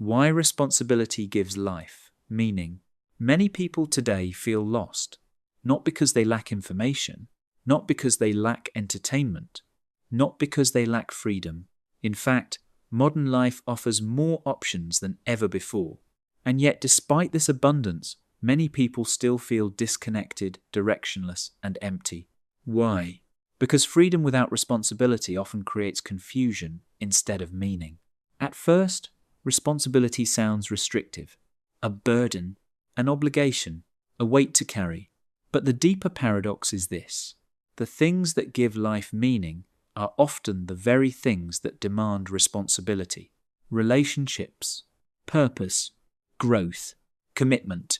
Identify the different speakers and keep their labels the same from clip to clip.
Speaker 1: Why responsibility gives life meaning. Many people today feel lost, not because they lack information, not because they lack entertainment, not because they lack freedom. In fact, modern life offers more options than ever before. And yet, despite this abundance, many people still feel disconnected, directionless, and empty. Why? Because freedom without responsibility often creates confusion instead of meaning. At first, responsibility sounds restrictive, a burden, an obligation, a weight to carry. But the deeper paradox is this: the things that give life meaning are often the very things that demand responsibility. Relationships, purpose, growth, commitment.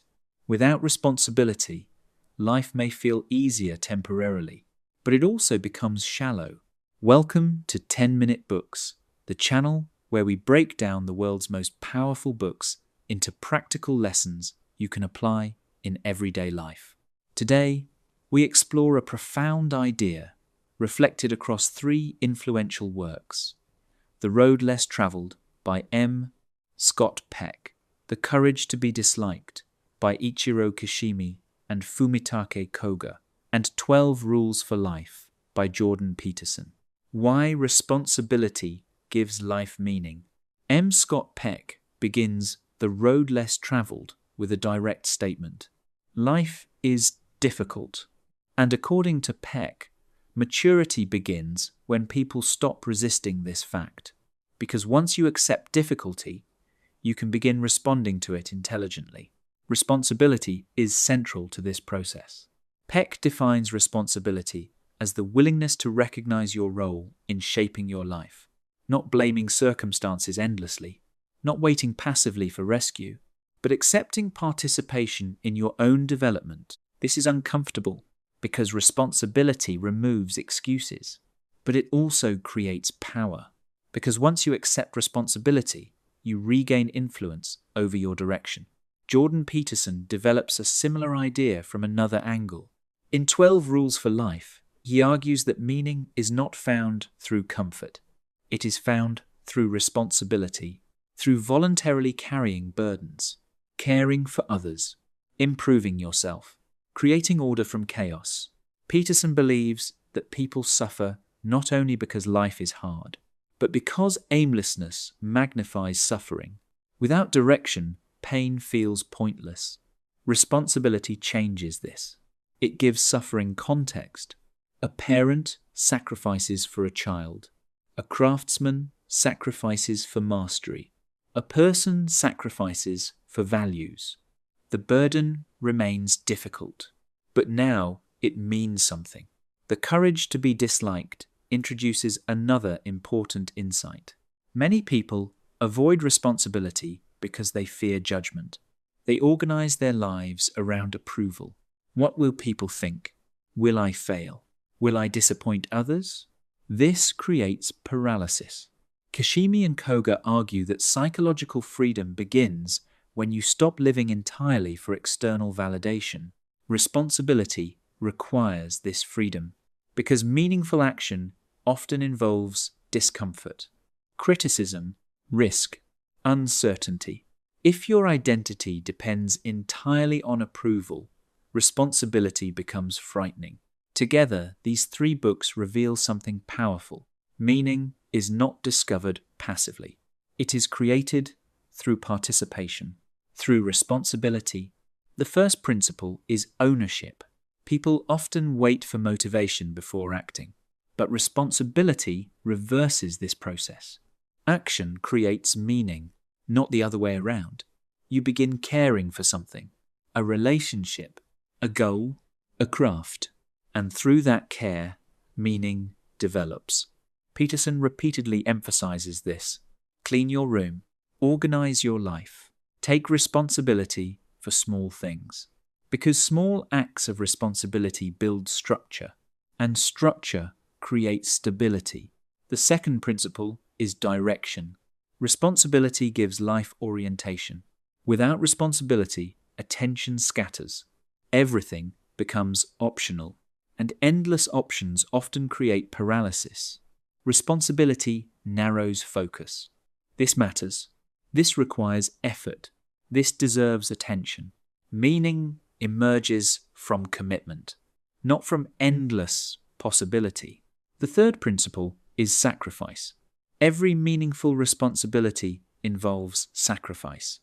Speaker 1: Without responsibility, life may feel easier temporarily, but it also becomes shallow. Welcome to 10-Minute Books, the channel where we break down the world's most powerful books into practical lessons you can apply in everyday life. Today, we explore a profound idea reflected across 3 influential works: The Road Less Traveled by M. Scott Peck, The Courage to be Disliked by Ichiro Kishimi and Fumitake Koga, and 12 Rules for Life by Peterson. Why responsibility gives life meaning. M. Scott Peck begins The Road Less Traveled with a direct statement. Life is difficult, and according to Peck, maturity begins when people stop resisting this fact, because once you accept difficulty, you can begin responding to it intelligently. Responsibility is central to this process. Peck defines responsibility as the willingness to recognize your role in shaping your life, not blaming circumstances endlessly, not waiting passively for rescue, but accepting participation in your own development. This is uncomfortable because responsibility removes excuses, but it also creates power, because once you accept responsibility, you regain influence over your direction. Peterson develops a similar idea from another angle. In 12 Rules for Life, he argues that meaning is not found through comfort. It is found through responsibility, through voluntarily carrying burdens, caring for others, improving yourself, creating order from chaos. Peterson believes that people suffer not only because life is hard, but because aimlessness magnifies suffering. Without direction, pain feels pointless. Responsibility changes this. It gives suffering context. A parent sacrifices for a child. A craftsman sacrifices for mastery. A person sacrifices for values. The burden remains difficult, but now it means something. The courage to be disliked introduces another important insight. Many people avoid responsibility because they fear judgment. They organize their lives around approval. What will people think? Will I fail? Will I disappoint others? This creates paralysis. Kishimi and Koga argue that psychological freedom begins when you stop living entirely for external validation. Responsibility requires this freedom, because meaningful action often involves discomfort, criticism, risk, uncertainty. If your identity depends entirely on approval, responsibility becomes frightening. Together, these 3 books reveal something powerful. Meaning is not discovered passively. It is created through participation, through responsibility. The first principle is ownership. People often wait for motivation before acting, but responsibility reverses this process. Action creates meaning, not the other way around. You begin caring for something, a relationship, a goal, a craft, and through that care, meaning develops. Peterson repeatedly emphasizes this. Clean your room, organize your life, take responsibility for small things. Because small acts of responsibility build structure, and structure creates stability. The second principle is direction. Responsibility gives life orientation. Without responsibility, attention scatters. Everything becomes optional, and endless options often create paralysis. Responsibility narrows focus. This matters This requires effort. This deserves attention. Meaning emerges from commitment, not from endless possibility. The third principle is sacrifice. Every meaningful responsibility involves sacrifice.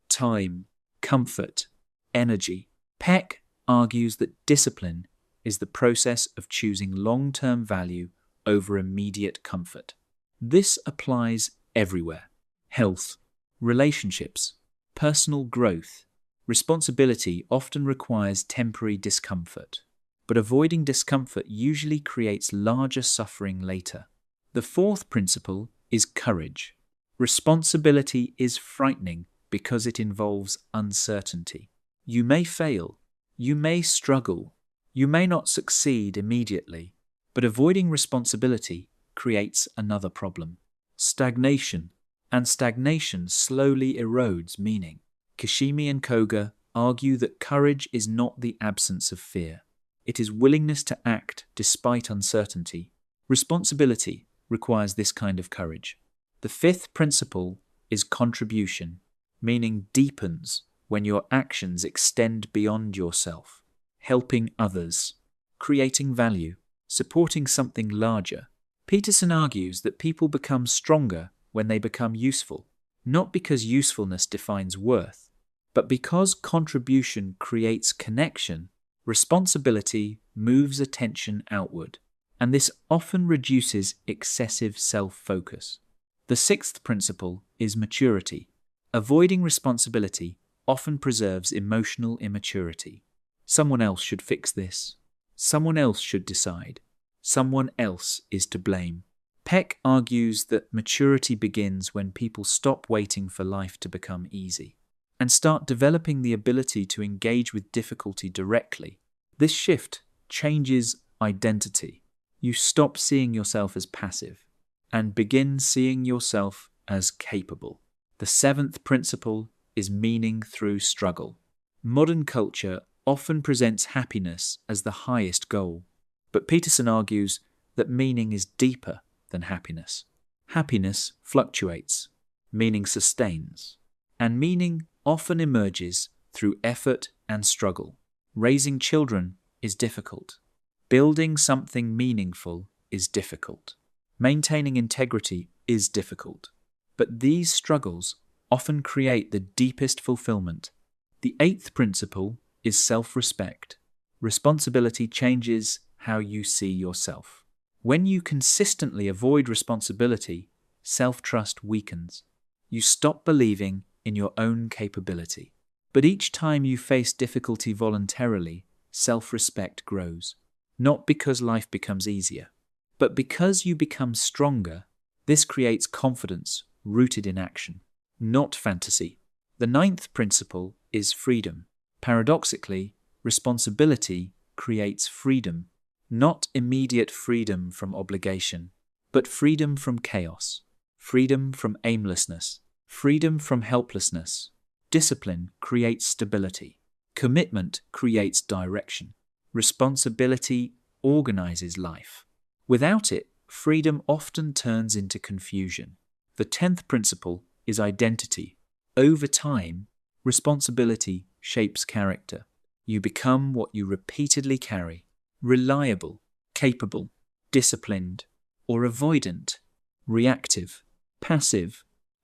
Speaker 1: Time, comfort, energy. Peck argues that discipline is the process of choosing long-term value over immediate comfort. This applies everywhere. Health, relationships, personal growth. Responsibility often requires temporary discomfort, but avoiding discomfort usually creates larger suffering later. The fourth principle is courage. Responsibility is frightening because it involves uncertainty. You may fail, you may struggle, you may not succeed immediately, but avoiding responsibility creates another problem: stagnation, and stagnation slowly erodes meaning. Kishimi and Koga argue that courage is not the absence of fear. It is willingness to act despite uncertainty. Responsibility requires this kind of courage. The fifth principle is contribution, meaning deepens when your actions extend beyond yourself, helping others, creating value, supporting something larger. Peterson argues that people become stronger when they become useful, not because usefulness defines worth, but because contribution creates connection. Responsibility moves attention outward, and this often reduces excessive self-focus. The sixth principle is maturity. Avoiding responsibility often preserves emotional immaturity. Someone else should fix this. Someone else should decide. Someone else is to blame. Peck argues that maturity begins when people stop waiting for life to become easy and start developing the ability to engage with difficulty directly. This shift changes identity. You stop seeing yourself as passive and begin seeing yourself as capable. The seventh principle is meaning through struggle. Modern culture often presents happiness as the highest goal, but Peterson argues that meaning is deeper than happiness. Happiness fluctuates, meaning sustains, and meaning often emerges through effort and struggle. Raising children is difficult. Building something meaningful is difficult. Maintaining integrity is difficult. But these struggles often create the deepest fulfillment. The eighth principle is self-respect. Responsibility changes how you see yourself. When you consistently avoid responsibility, self-trust weakens. You stop believing in your own capability. But each time you face difficulty voluntarily, self-respect grows. Not because life becomes easier, but because you become stronger. This creates confidence rooted in action, not fantasy. The ninth principle is freedom. Paradoxically, responsibility creates freedom, not immediate freedom from obligation, but freedom from chaos, freedom from aimlessness, freedom from helplessness. Discipline creates stability. Commitment creates direction. Responsibility organizes life. Without it, freedom often turns into confusion. The 10th principle is identity. Over time, responsibility shapes character. You become what you repeatedly carry: reliable, capable, disciplined, or avoidant, reactive, passive.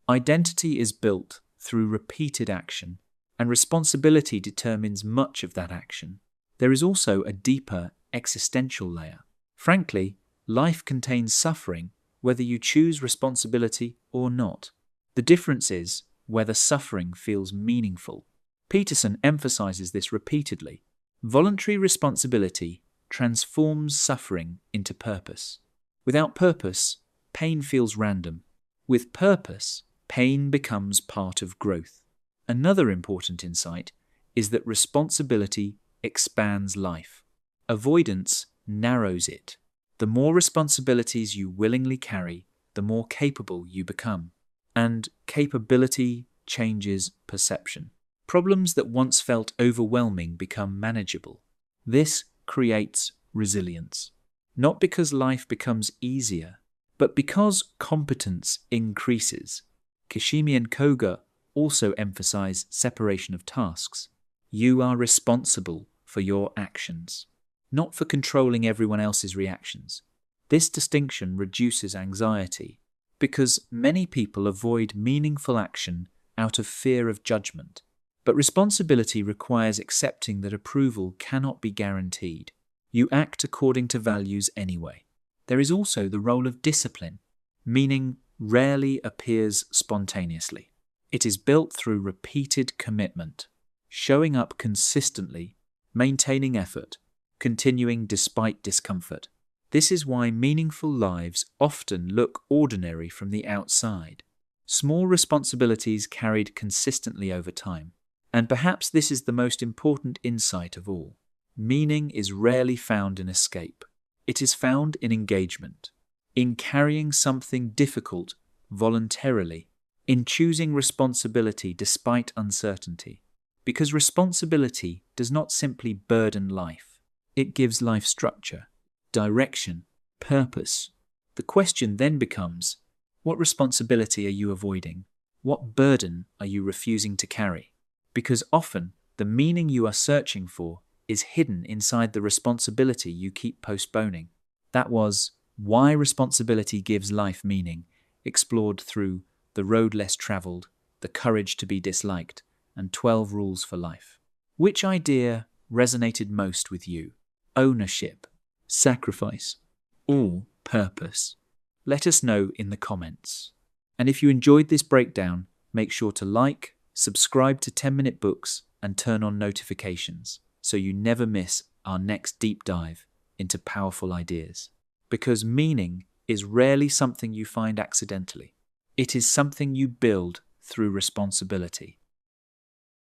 Speaker 1: Identity is built through repeated action, and responsibility determines much of that action. There is also a deeper existential layer. Frankly, life contains suffering whether you choose responsibility or not. The difference is whether suffering feels meaningful. Peterson emphasizes this repeatedly. Voluntary responsibility transforms suffering into purpose. Without purpose, pain feels random. With purpose, pain becomes part of growth. Another important insight is that responsibility expands life. Avoidance narrows it. The more responsibilities you willingly carry, the more capable you become. And capability changes perception. Problems that once felt overwhelming become manageable. This creates resilience. Not because life becomes easier, but because competence increases. Kishimi and Koga also emphasize separation of tasks. You are responsible for your actions, not for controlling everyone else's reactions. This distinction reduces anxiety because many people avoid meaningful action out of fear of judgment. But responsibility requires accepting that approval cannot be guaranteed. You act according to values anyway. There is also the role of discipline. Meaning rarely appears spontaneously. It is built through repeated commitment, showing up consistently, maintaining effort, continuing despite discomfort. This is why meaningful lives often look ordinary from the outside. Small responsibilities carried consistently over time. And perhaps this is the most important insight of all. Meaning is rarely found in escape. It is found in engagement, in carrying something difficult voluntarily, in choosing responsibility despite uncertainty. Because responsibility does not simply burden life. It gives life structure, direction, purpose. The question then becomes, what responsibility are you avoiding? What burden are you refusing to carry? Because often, the meaning you are searching for is hidden inside the responsibility you keep postponing. That was Why Responsibility Gives Life Meaning, explored through The Road Less Traveled, The Courage to Be Disliked, and 12 Rules for Life. Which idea resonated most with you? Ownership, sacrifice, or purpose? Let us know in the comments. And if you enjoyed this breakdown, make sure to like, subscribe to 10-Minute Books, and turn on notifications so you never miss our next deep dive into powerful ideas. Because meaning is rarely something you find accidentally. It is something you build through responsibility.